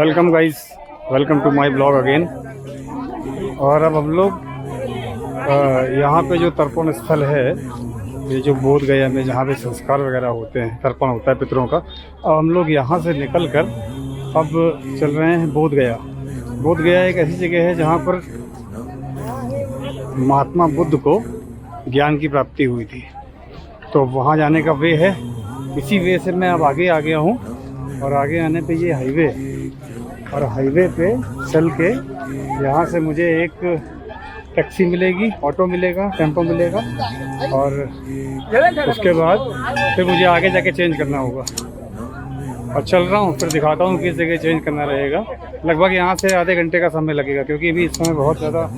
Welcome guys, welcome to my blog again. और अब हम लोग यहाँ पे जो तर्पण स्थल है, ये जो बोध गया में जहाँ पे संस्कार वगैरह होते हैं, तर्पण होता है पितरों का, अब हम लोग यहाँ से निकल कर अब चल रहे हैं बोध गया। बोध गया एक ऐसी जगह है जहाँ पर महात्मा बुद्ध को ज्ञान की प्राप्ति हुई थी, तो वहाँ जाने का वे है। इसी वे से मैं अब आगे आ गया हूँ और आगे आने पे ये हाईवे, और हाईवे पे चल के यहाँ से मुझे एक टैक्सी मिलेगी, ऑटो मिलेगा, टेम्पो मिलेगा, और उसके बाद फिर मुझे आगे जाके चेंज करना होगा। और चल रहा हूँ, फिर दिखाता हूँ किस जगह चेंज करना रहेगा। लगभग यहाँ से आधे घंटे का समय लगेगा, क्योंकि अभी इस समय बहुत ज़्यादा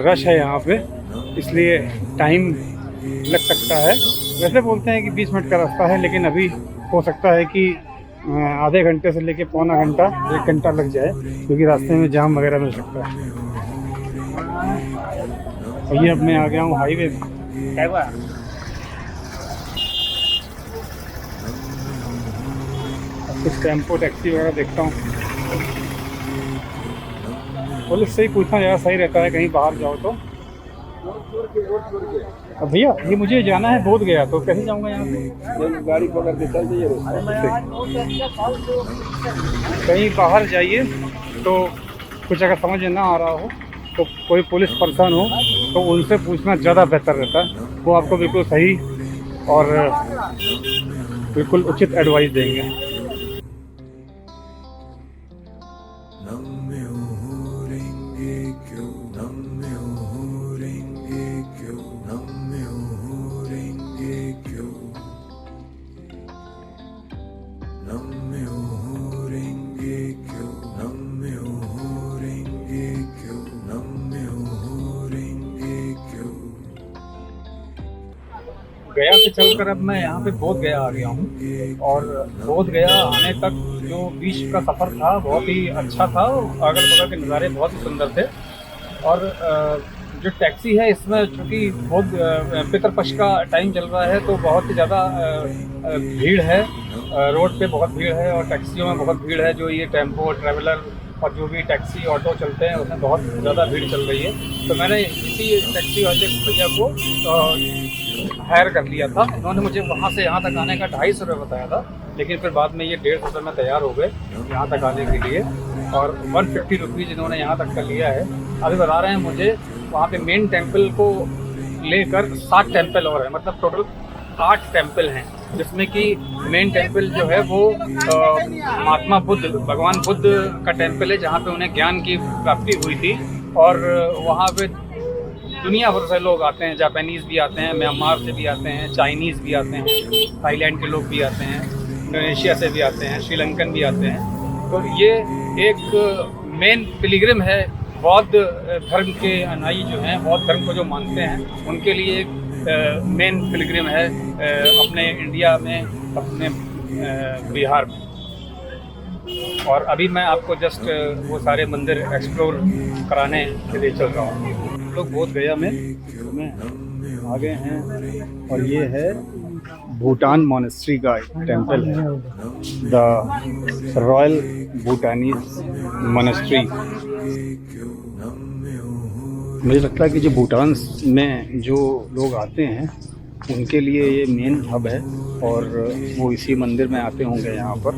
रश है यहाँ पे, इसलिए टाइम लग सकता है। वैसे बोलते हैं कि 20 मिनट का रास्ता है, लेकिन अभी हो सकता है कि आधे घंटे से लेके पौना घंटा, 1 घंटा लग जाए, क्योंकि रास्ते में जाम वगैरह मिल सकता है। और ये अब मैं आ गया हूँ हाईवे पे। कुछ टेम्पो टैक्सी वगैरह देखता हूँ। पुलिस से ही पूछना ज़्यादा सही रहता है कहीं बाहर जाओ तो। अब भैया ये मुझे जाना है बोध गया, तो कैसे जाऊँगा यहाँ से? गाड़ी पकड़ के चल जाइए। कहीं बाहर जाइए तो कुछ अगर समझ में ना आ रहा हो तो कोई पुलिस पर्सन हो तो उनसे पूछना ज़्यादा बेहतर रहता है। वो आपको बिल्कुल सही और बिल्कुल उचित एडवाइस देंगे। गया से चलकर अब मैं यहाँ पे बोध गया आ गया हूँ, और बोध गया आने तक जो बीच का सफ़र था बहुत ही अच्छा था। अगल बगल के नज़ारे बहुत ही सुंदर थे। और जो टैक्सी है इसमें चूँकि बहुत पितरपक्ष का टाइम चल रहा है, तो बहुत ही ज़्यादा भीड़ है, रोड पे बहुत भीड़ है, और टैक्सियों में बहुत भीड़ है। जो ये टेम्पो ट्रैवलर और जो भी टैक्सी ऑटो चलते हैं उसमें बहुत ज़्यादा भीड़ चल रही है। तो मैंने इसी टैक्सी वाले भैया को हायर कर लिया था। उन्होंने मुझे वहाँ से यहाँ तक आने का 250 रुपये बताया था, लेकिन फिर बाद में ये 150 रुपये में तैयार हो गए यहाँ तक आने के लिए, और 150 रुपीज़ इन्होंने यहाँ तक का लिया है। अभी बता रहे हैं मुझे वहाँ पे मेन टेम्पल को लेकर 7 टेम्पल और है, मतलब टोटल 8 टेम्पल हैं, जिसमें कि मेन टेम्पल जो है वो महात्मा बुद्ध, भगवान बुद्ध का टेम्पल है, जहाँ पे उन्हें ज्ञान की प्राप्ति हुई थी। और वहाँ पे दुनिया भर से लोग आते हैं, जापानीज़ भी आते हैं, म्यांमार से भी आते हैं, चाइनीज़ भी आते हैं, थाईलैंड के लोग भी आते हैं, इंडोनेशिया से भी आते हैं, श्रीलंकन भी आते हैं। तो ये एक मेन पिलग्रिम है। बौद्ध धर्म के अनुयायी जो हैं, बौद्ध धर्म को जो मानते हैं, उनके लिए एक मेन पिलग्रिम है अपने इंडिया में, अपने बिहार में। और अभी मैं आपको जस्ट वो सारे मंदिर एक्सप्लोर कराने के लिए चल रहा हूँ। लोग बोध गया में आ गए हैं, और ये है भूटान मॉनेस्ट्री का टेम्पल है, द रॉयल भूटानीज मॉनेस्ट्री। मुझे लगता है कि जो भूटान में जो लोग आते हैं उनके लिए ये मेन हब है, और वो इसी मंदिर में आते होंगे यहाँ पर,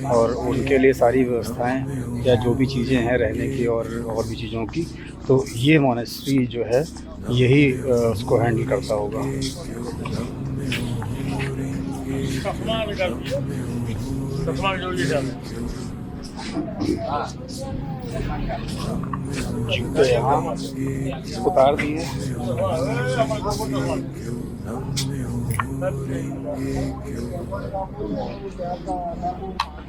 और उनके लिए सारी व्यवस्थाएं या जो भी चीज़ें हैं रहने की और भी चीज़ों की, तो ये मॉनेस्ट्री जो है यही उसको हैंडल करता होगा। जूते यहाँ उतार दिए।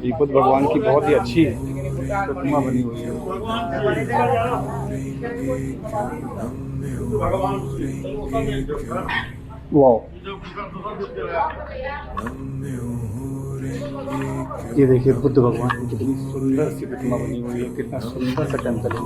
ये बुद्ध भगवान की बहुत ही अच्छी प्रतिमा बनी हुई है। वाह, ये देखिए बुद्ध भगवान की कितनी सुंदर सी प्रतिमा बनी हुई है, कितना सुंदर सा टेम्पल है।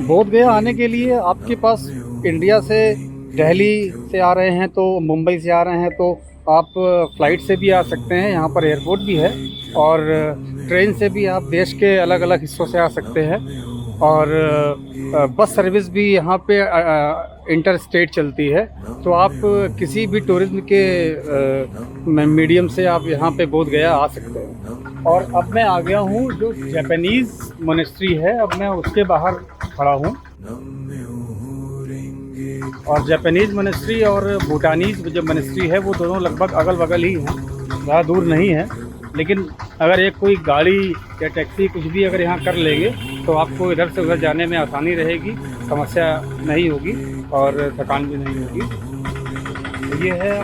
बोध गया आने के लिए आपके पास इंडिया से, दिल्ली से आ रहे हैं तो, मुंबई से आ रहे हैं तो आप फ़्लाइट से भी आ सकते हैं, यहाँ पर एयरपोर्ट भी है, और ट्रेन से भी आप देश के अलग अलग हिस्सों से आ सकते हैं, और बस सर्विस भी यहाँ पे इंटर स्टेट चलती है। तो आप किसी भी टूरिज्म के मीडियम से आप यहाँ पे बोध गया आ सकते हैं। और अब मैं आ गया हूँ जो जापानीज़ मोनेस्ट्री है, अब मैं उसके बाहर खड़ा हूँ। और जापानीज़ मोनेस्ट्री और भूटानीज़ जो मोनेस्ट्री है वो दोनों लगभग अगल बगल ही हैं, ज़्यादा दूर नहीं है। लेकिन अगर एक कोई गाड़ी या टैक्सी कुछ भी अगर यहाँ कर लेंगे तो आपको इधर से उधर जाने में आसानी रहेगी, समस्या नहीं होगी और थकान भी नहीं होगी। ये है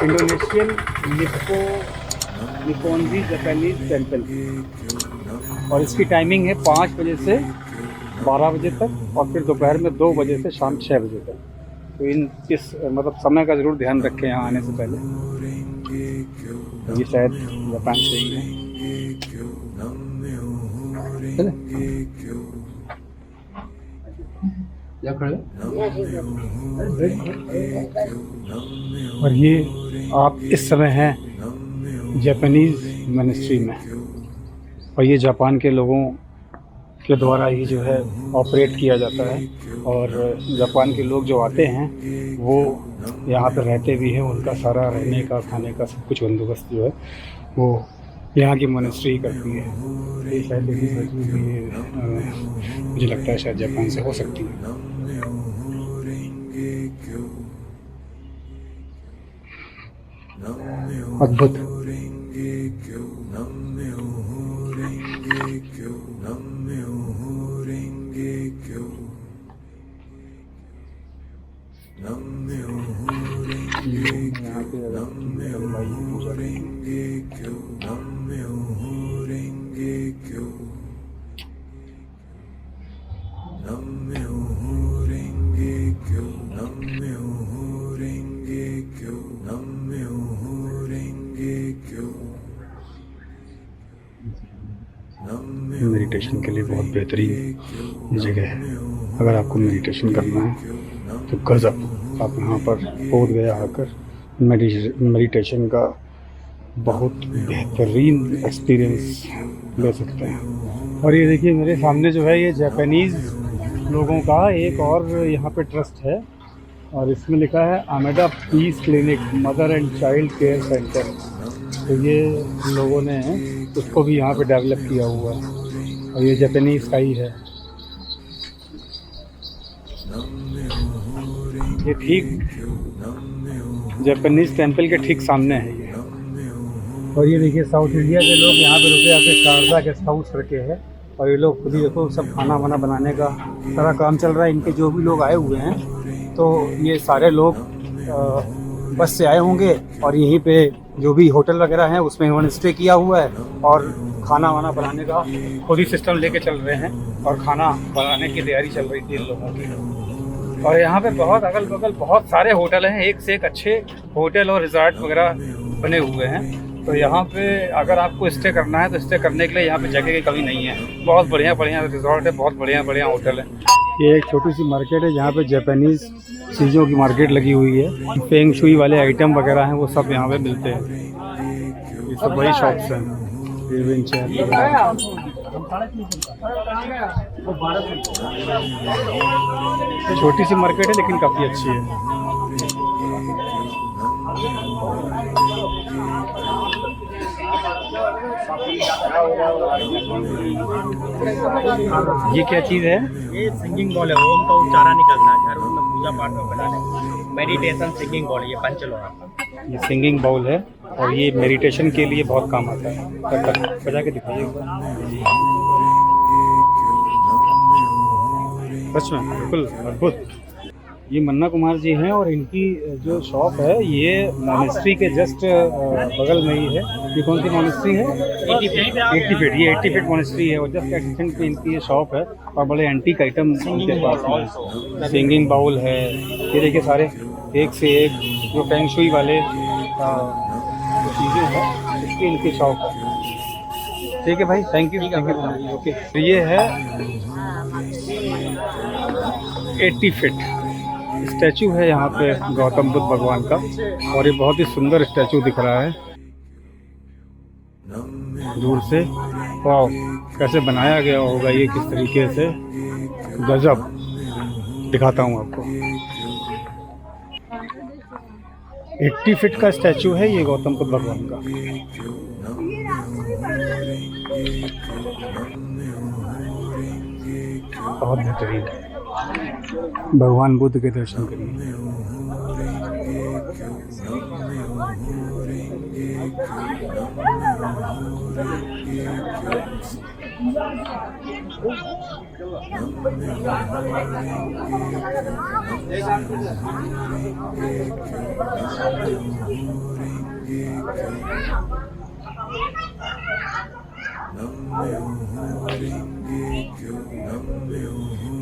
इंडोनेशियन निप्पोनजी जापानीज़ टेम्पल, और इसकी टाइमिंग है 5 बजे से 12 बजे तक, और फिर दोपहर में 2 बजे से शाम 6 बजे तक। तो इस मतलब समय का ज़रूर ध्यान रखें यहाँ आने से पहले। ये शायद जापान से ही है। और ये आप इस समय हैं जापानीज़ मोनेस्ट्री में, और ये जापान के लोगों के द्वारा ही जो है ऑपरेट किया जाता है। और जापान के लोग जो आते हैं वो यहाँ पर रहते भी हैं, उनका सारा रहने का, खाने का सब कुछ बंदोबस्त जो है वो यहाँ की मोनेस्ट्री करती है। ये शायद लेडीज मुझे लगता है शायद जापान से हो सकती है। अद्भुत। यहाँ पे मेडिटेशन के लिए बहुत बेहतरीन जगह है। अगर आपको मेडिटेशन करना है तो गजब, आप यहाँ पर बोध गया आकर मेडिटेशन का बहुत बेहतरीन एक्सपीरियंस ले सकते हैं। और ये देखिए मेरे सामने जो है ये जापानीज़ लोगों का एक और यहाँ पे ट्रस्ट है, और इसमें लिखा है अमेडा peace clinic mother and child care centre. तो ये लोगों ने उसको भी यहाँ पे डेवलप किया हुआ है, और ये जापानीज़ का ही है। ये ठीक जापानीज़ टेंपल के ठीक सामने है ये। और ये देखिए साउथ इंडिया के लोग यहाँ पे रुके आके शारदा गेस्ट हाउस करके है, और ये लोग खुद ही देखो सब खाना वाना बनाने का सारा काम चल रहा है। इनके जो भी लोग आए हुए हैं तो ये सारे लोग बस से आए होंगे, और यहीं पे जो भी होटल वगैरह हैं उसमें इन्होंने स्टे किया हुआ है, और खाना वाना बनाने का खुद ही सिस्टम लेके चल रहे हैं, और खाना बनाने की तैयारी चल रही थी इन लोगों की। और यहाँ पे बहुत अगल बगल बहुत सारे होटल हैं, एक से एक अच्छे होटल और रिजॉर्ट वगैरह बने हुए हैं। तो यहाँ पे अगर आपको स्टे करना है तो स्टे करने के लिए यहाँ पे जगह की कमी नहीं है। बहुत बढ़िया बढ़िया रिजॉर्ट है, बहुत बढ़िया बढ़िया होटल है। ये एक छोटी सी मार्केट है जहाँ पे जापानीज़ चीज़ों की मार्केट लगी हुई है। फेंग शुई वाले आइटम वगैरह हैं वो सब यहाँ पे मिलते हैं। ये सब वही शॉप्स हैं। छोटी सी मार्केट है लेकिन काफ़ी अच्छी है। ये क्या चीज़ है? ये सिंगिंग बॉल है, ओम का उच्चारण निकलता है घर में पूजा पाठ में बनाने। मेडिटेशन सिंगिंग बॉल, ये पंचलोहा। ये सिंगिंग बाउल है और ये मेडिटेशन के लिए बहुत काम आता है। बजा के दिखाइए सच में बिल्कुल अद्भुत। ये मन्ना कुमार जी हैं और इनकी जो शॉप है ये मॉनेस्ट्री के जस्ट बगल में ही है। ये कौन सी मॉनेस्ट्री है? 80 फीट। ये 80 फीट मॉनेस्ट्री है और जस्ट एडजेसेंट पे इनकी ये शॉप है और बड़े एंटीक आइटम इनके पास है। सिंगिंग बाउल है, ये देखिए सारे एक से एक जो फेंग शुई वाले जो चीज़ें हैं इसकी इनकी शॉप है। ठीक है भाई, थैंक यू। ओके, तो ये है 80 फीट स्टैचू है यहाँ पे गौतम बुद्ध भगवान का, और ये बहुत ही सुंदर स्टैचू दिख रहा है दूर से। वाह, कैसे बनाया गया होगा ये, किस तरीके से, गजब। दिखाता हूँ आपको। 80 फीट का स्टैचू है ये गौतम बुद्ध भगवान का। बहुत बेहतरीन। भगवान बुद्ध के दर्शन करिए।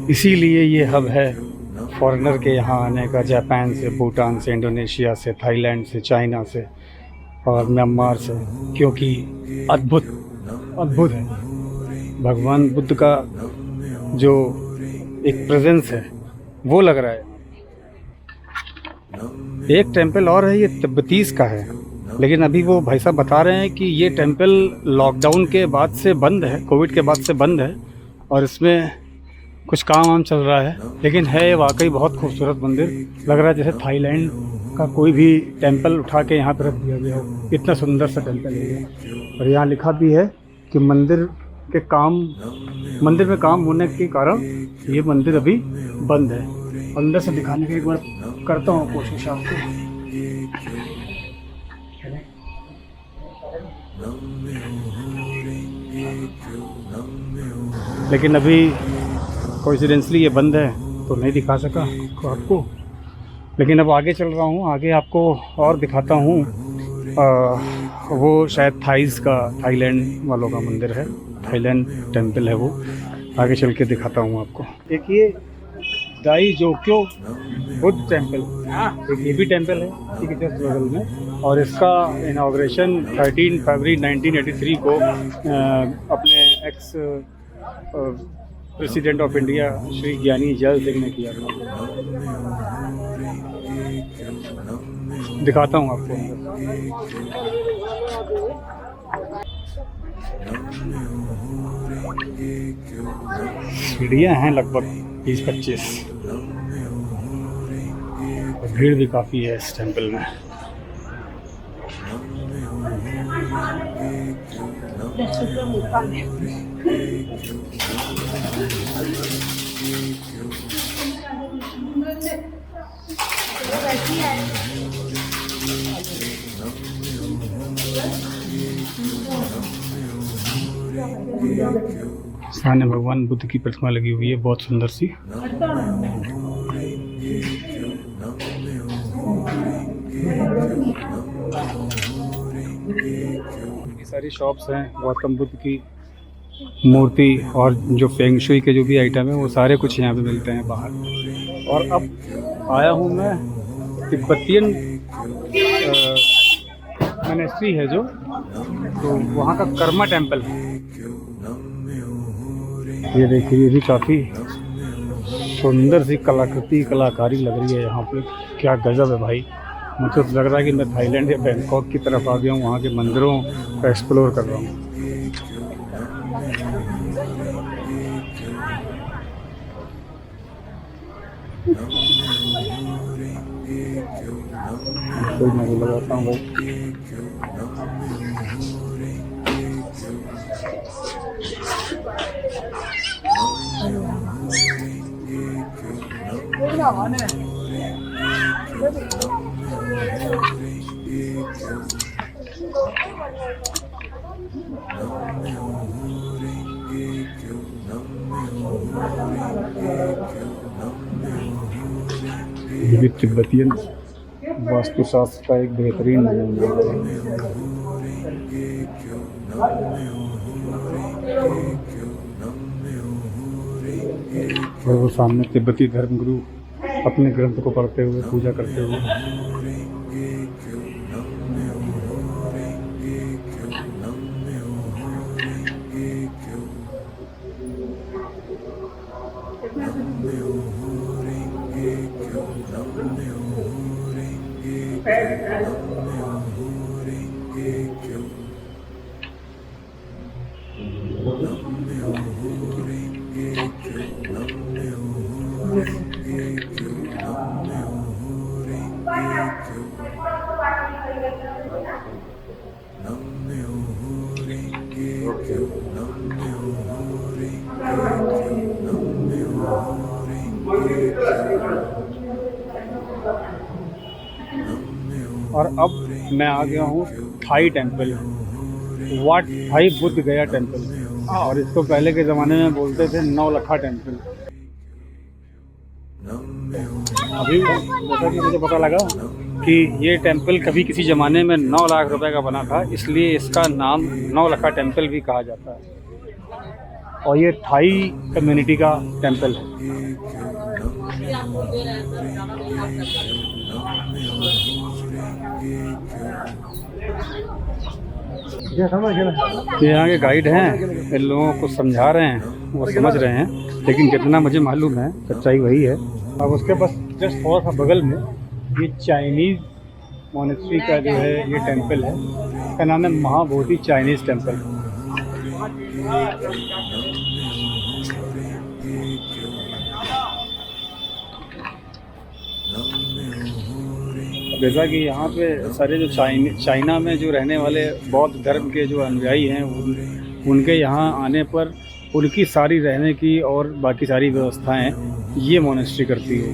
इसीलिए ये हब है फॉरेनर के यहाँ आने का, जापान से, भूटान से, इंडोनेशिया से, थाईलैंड से, चाइना से और म्यांमार से, क्योंकि अद्भुत अद्भुत है। भगवान बुद्ध का जो एक प्रेजेंस है वो लग रहा है। एक टेम्पल और है, ये तिब्बतीस का है, लेकिन अभी वो भाई साहब बता रहे हैं कि ये टेम्पल लॉकडाउन के बाद से बंद है, कोविड के बाद से बंद है, और इसमें कुछ काम वाम चल रहा है। लेकिन है वाकई बहुत खूबसूरत मंदिर, लग रहा है जैसे थाईलैंड का कोई भी टेम्पल उठा के यहाँ पर रख दिया गया हो। इतना सुंदर सा टेम्पल है ये। और यहाँ लिखा भी है कि मंदिर में काम होने के कारण ये मंदिर अभी बंद है। अंदर से दिखाने की एक बार करता हूँ कोशिश आपको। लेकिन अभी कोइंसिडेंटली ये बंद है तो नहीं दिखा सका आपको, लेकिन अब आगे चल रहा हूँ, आगे आपको और दिखाता हूँ। वो शायद थाईलैंड वालों का मंदिर है, थाईलैंड टेम्पल है वो। आगे चल के दिखाता हूँ आपको। देखिए दाई जोक्यो बुद्ध टेम्पल, एक ये भी टेम्पल है इसी के जस्ट बगल में, और इसका इनाग्रेशन 13 फरवरी 1983 को अपने ex president of India Shri ज्ञानी जैल सिंह ने किया था। दिखाता हूँ आपको। सीढ़ियाँ हैं लगभग 20-25, भीड़ भी काफ़ी है इस टेम्पल में। सामने भगवान बुद्ध की प्रतिमा लगी हुई है, बहुत सुंदर सी। सारी शॉप्स हैं, गौतम बुद्ध की मूर्ति और जो फेंग शुई के जो भी आइटम है वो सारे कुछ यहाँ पे मिलते हैं बाहर। और अब आया हूँ मैं तिब्बतियन मॉनेस्ट्री है जो, तो वहाँ का कर्मा टेम्पल है। ये देखिए, ये भी काफ़ी सुंदर सी कलाकारी लग रही है यहाँ पे। क्या गजब है भाई, मुझे तो लग रहा है कि मैं थाईलैंड या बैंकॉक की तरफ आ गया हूँ, वहाँ के मंदिरों का एक्सप्लोर कर रहा हूँ। कोई मैं लगाता हूँ भाई। ये भी तिब्बतियन वास्तुशास्त्र का एक बेहतरीन नमूना है। और वो सामने तिब्बती धर्मगुरु अपने ग्रंथ को पढ़ते हुए, पूजा करते हुए। और अब मैं आ गया हूँ थाई टेम्पल, वाट थाई बुद्ध गया टेम्पल, और इसको पहले के ज़माने में बोलते थे नौलखा टेम्पल। अभी जैसा कि मुझे पता लगा कि ये टेम्पल कभी किसी ज़माने में 9 लाख रुपए का बना था, इसलिए इसका नाम नौलखा टेम्पल भी कहा जाता है। और ये थाई कम्युनिटी का टेम्पल है। यहाँ के गाइड हैं, इन लोगों को समझा रहे हैं, वो समझ रहे हैं, लेकिन जितना मुझे मालूम है सच्चाई वही है। अब उसके पास जस्ट थोड़ा सा बगल में ये चाइनीज़ मोनेस्ट्री का जो है ये टेम्पल है, इसका नाम है महाबोधि चाइनीज़ टेम्पल। जैसा कि यहाँ पे सारे जो चाइना में जो रहने वाले बौद्ध धर्म के जो अनुयायी हैं, उनके यहाँ आने पर उनकी सारी रहने की और बाकी सारी व्यवस्थाएं ये मोनेस्ट्री करती है।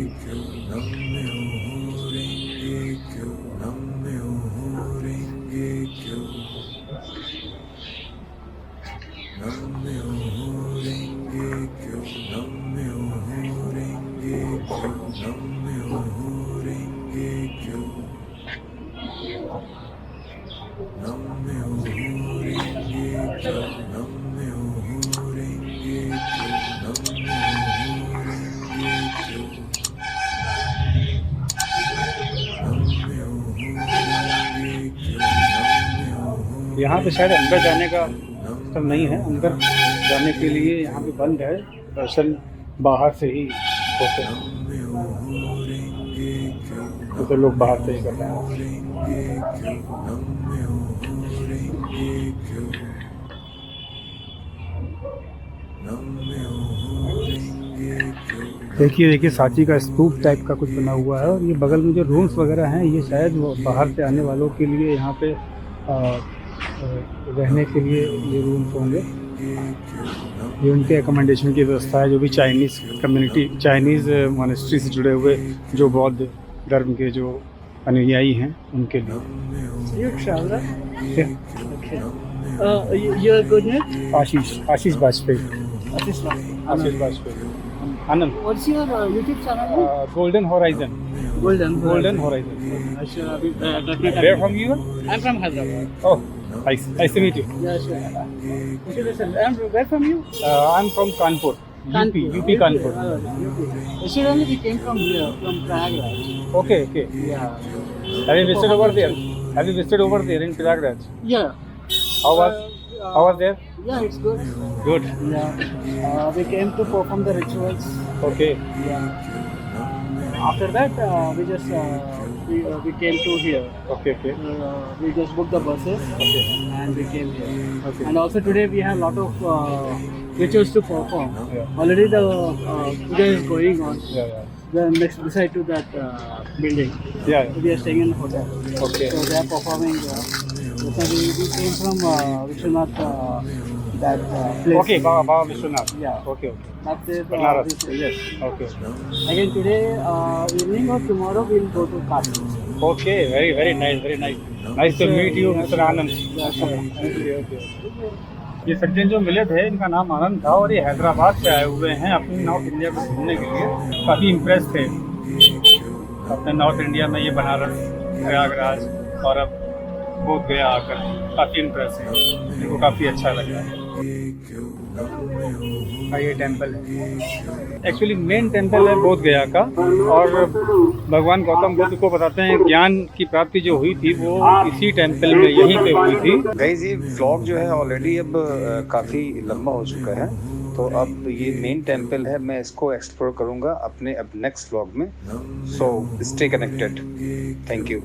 यहाँ पे शायद अंदर जाने का सिस्टम नहीं है, अंदर जाने के लिए यहाँ पे बंद है, दर्शन बाहर से ही होते हैं, तो लोग बाहर से ही करते हैं। देखिए सांची का स्तूप टाइप का कुछ बना हुआ है, और ये बगल में जो रूम्स वगैरह हैं ये शायद बाहर से आने वालों के लिए यहाँ पे रहने के लिए ये रूम्स होंगे। ये उनके अकोमोडेशन की व्यवस्था है, जो भी चाइनीज़ कम्युनिटी, चाइनीज़ मोनेस्ट्री से जुड़े हुए जो बौद्ध धर्म के जो अनुयायी हैं उनके लिए। Your good name? Ashish Vajpayee. Ashish Vajpayee. Anand. What's your YouTube channel? Golden horizon. Golden horizon. Sure. Where from you? I'm from Hyderabad. Oh, nice to meet you. Yeah, sure. And where from you? I'm from Kanpur. UP Kanpur. Yesterday we came from here, from Prayagraj. Okay. Yeah. Have you visited over there? Have you visited over there in Prayagraj? Yeah. How was there? Yeah, it's good. Good. Yeah. We came to perform the rituals. Okay. Yeah. After that, we just we came to here. Okay. We just booked the buses. Okay. And we came here. Okay. And also today we have a lot of rituals to perform. Yeah. Already the puja is going on. Yeah. The next beside to that building. Yeah. We are staying in a hotel. Okay. So they are performing. We came from Vishwanath, that place. Okay, Baba Vishwanath. Yeah. Okay. That's it. Banaras. Yes. Okay. Again today evening or tomorrow we'll go to Kashi. Okay. Very nice. Nice to meet you, Mr. Anand. Yeah, sure. Okay. ये सज्जन जो मिले थे, इनका नाम आनंद था और ये हैदराबाद से आए हुए हैं अपनी नॉर्थ इंडिया को घूमने के लिए। काफ़ी इम्प्रेस थे अपने नॉर्थ इंडिया में, ये बनारस, प्रयागराज और अब बोध गया आकर काफ़ी इम्प्रेस है, इनको काफ़ी अच्छा लगा। ये टेम्पल है, एक्चुअली मेन टेम्पल है बोध गया का, और भगवान गौतम बुद्ध को बताते हैं ज्ञान की प्राप्ति जो हुई थी वो इसी टेम्पल में यहीं पे हुई थी। गाइस ये व्लॉग जो है ऑलरेडी अब काफ़ी लंबा हो चुका है, तो अब ये मेन टेम्पल है, मैं इसको एक्सप्लोर करूँगा अपने अब नेक्स्ट व्लॉग में। So stay connected, thank you.